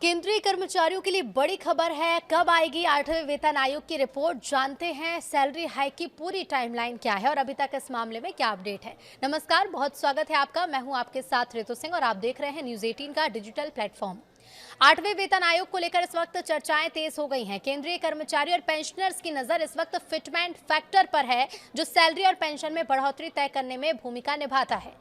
केंद्रीय कर्मचारियों के लिए बड़ी खबर है। कब आएगी 8वें वेतन आयोग की रिपोर्ट, जानते हैं सैलरी हाइक की पूरी टाइमलाइन क्या है और अभी तक इस मामले में क्या अपडेट है। नमस्कार, बहुत स्वागत है आपका। मैं हूं आपके साथ ऋतु सिंह और आप देख रहे हैं न्यूज 18 का डिजिटल प्लेटफॉर्म। 8वें वेतन आयोग को लेकर इस वक्त चर्चाएं तेज हो गई हैं। केंद्रीय कर्मचारी और पेंशनर्स की नजर इस वक्त फिटमेंट फैक्टर पर है, जो सैलरी और पेंशन में बढ़ोतरी तय करने में भूमिका निभाता है।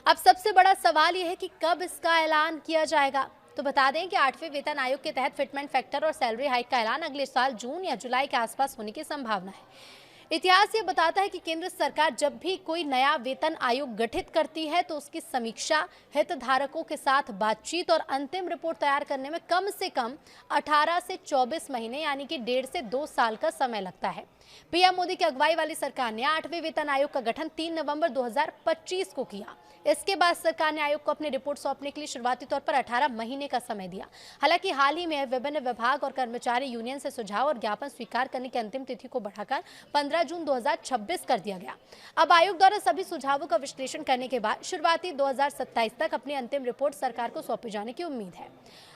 अब सबसे बड़ा सवाल यह है कि कब इसका ऐलान किया जाएगा। तो बता दें कि 8वें वेतन आयोग के तहत फिटमेंट फैक्टर और सैलरी हाइक का ऐलान अगले साल जून या जुलाई के आसपास होने की संभावना है। इतिहास ये बताता है कि केंद्र सरकार जब भी कोई नया वेतन आयोग गठित करती है तो उसकी समीक्षा, हितधारकों के साथ बातचीत और अंतिम रिपोर्ट तैयार करने में कम से कम 18 से 24 महीने यानी कि 1.5 से 2 साल का समय लगता है। पीएम मोदी की अगुवाई वाली सरकार ने 8वें वेतन आयोग का गठन 3 नवंबर 2025 को किया। इसके बाद सरकार ने आयोग को अपनी रिपोर्ट सौंपने के लिए शुरुआती तौर पर 18 महीने का समय दिया। हालांकि हाल ही में विभिन्न विभाग और कर्मचारी यूनियन से सुझाव और ज्ञापन स्वीकार करने की अंतिम तिथि को बढ़ाकर 15 जून 2026 कर दिया गया। अब आयोग द्वारा सभी सुझावों का विश्लेषण करने के बाद शुरुआती 2027 तक अपनी अंतिम रिपोर्ट सरकार को सौंपे जाने की उम्मीद है।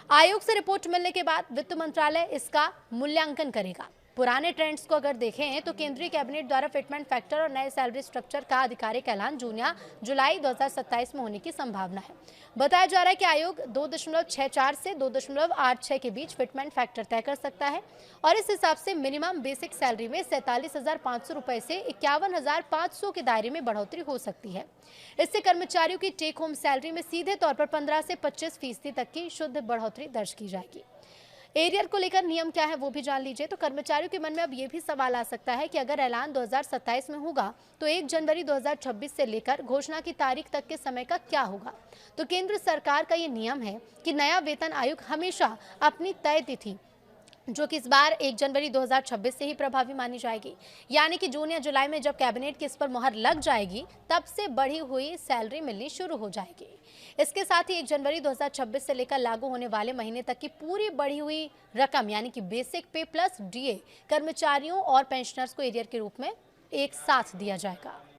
आयोग से रिपोर्ट मिलने के बाद वित्त मंत्रालय इसका मूल्यांकन करेगा। पुराने ट्रेंड्स को अगर देखें तो केंद्रीय कैबिनेट द्वारा फिटमेंट फैक्टर और नए सैलरी स्ट्रक्चर का आधिकारिक ऐलान जून या जुलाई 2027 में होने की संभावना है। बताया जा रहा है कि आयोग 2.64 से 2.86 के बीच फिटमेंट फैक्टर तय कर सकता है और इस हिसाब से मिनिमम बेसिक सैलरी में 47,500 रुपए से 51,500 के दायरे में बढ़ोतरी हो सकती है। इससे कर्मचारियों की टेक होम सैलरी में सीधे तौर पर 15 से 25% तक की शुद्ध बढ़ोतरी दर्ज की जाएगी। एरियर को लेकर नियम क्या है वो भी जान लीजिए। तो कर्मचारियों के मन में अब ये भी सवाल आ सकता है कि अगर ऐलान 2027 में होगा तो 1 जनवरी 2026 से लेकर घोषणा की तारीख तक के समय का क्या होगा। तो केंद्र सरकार का ये नियम है कि नया वेतन आयोग हमेशा अपनी तय तिथि, जो कि इस बार 1 जनवरी 2026 से ही प्रभावी मानी जाएगी, यानी कि जून या जुलाई में जब कैबिनेट की इस पर मुहर लग जाएगी तब से बढ़ी हुई सैलरी मिलनी शुरू हो जाएगी। इसके साथ ही 1 जनवरी 2026 से लेकर लागू होने वाले महीने तक की पूरी बढ़ी हुई रकम यानी कि बेसिक पे प्लस डीए कर्मचारियों और पेंशनर्स को एरियर के रूप में एक साथ दिया जाएगा।